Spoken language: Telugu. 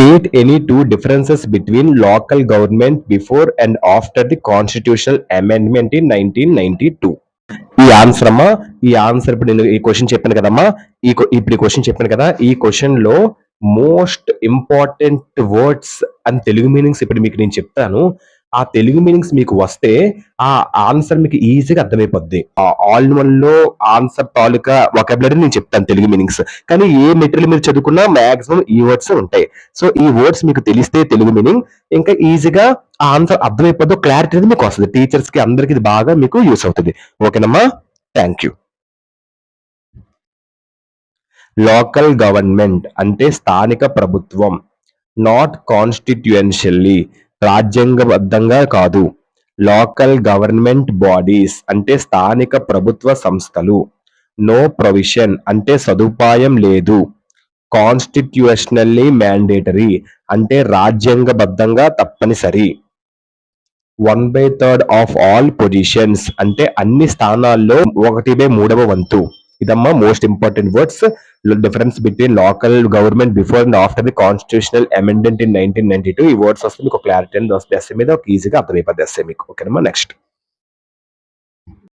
State any two differences between local government before and after the constitutional amendment in 1992. ఈ ఆన్సర్ అమ్మా, ఈ ఆన్సర్ ఇప్పుడు నేను ఈ క్వశ్చన్ చెప్పాను కదమ్మా, ఇప్పుడు ఈ క్వశ్చన్ చెప్పాను కదా, ఈ క్వశ్చన్ లో most important words and Telugu meanings ఇప్పుడు మీకు నేను చెప్తాను. ఆ తెలుగు మీనింగ్స్ మీకు వస్తే ఆ ఆన్సర్ మీకు ఈజీగా అర్థమైపోద్ది. ఆల్ వన్ లో ఆన్సర్ తాలూకా వొకాబులరీ నేను చెప్తాను తెలుగు మీనింగ్స్. కానీ ఏ మెటీరియల్ మీరు చదువుకున్నా మాక్సిమం ఈ వర్డ్స్ ఉంటాయి. సో ఈ వర్డ్స్ మీకు తెలిస్తే తెలుగు మీనింగ్ ఇంకా ఈజీగా ఆ ఆన్సర్ అర్థమైపోద్దో క్లారిటీ అనేది మీకు వస్తుంది. టీచర్స్ కి అందరికి ఇది బాగా మీకు యూస్ అవుతుంది. ఓకేనమ్మా, థ్యాంక్ యూ. లోకల్ గవర్నమెంట్ అంటే స్థానిక ప్రభుత్వం. నాట్ కాన్స్టిట్యూయన్షియల్లీ, రాజ్యాంగబద్ధంగా కాదు. లోకల్ గవర్నమెంట్ బాడీస్ అంటే స్థానిక ప్రభుత్వ సంస్థలు. నో ప్రొవిజన్ అంటే సదుపాయం లేదు. కాన్స్టిట్యూషనల్లీ మ్యాండేటరీ అంటే రాజ్యాంగబద్ధంగా తప్పనిసరి. 1/3 ఆఫ్ ఆల్ పొజిషన్స్ అంటే అన్ని స్థానాల్లో 1/3 వంతు. ఇదమ్మా most important words. Difference between local government before and after the constitutional amendment in 1992. ఈ వర్డ్స్ వస్తే మీకు క్లారిటీ అనేది వస్తే ఎస్ఏ మీద ఒక ఈజీగా అర్థమైపోద్ది ఎస్ఏ మీకు. ఓకేనమ్మా, నెక్స్ట్.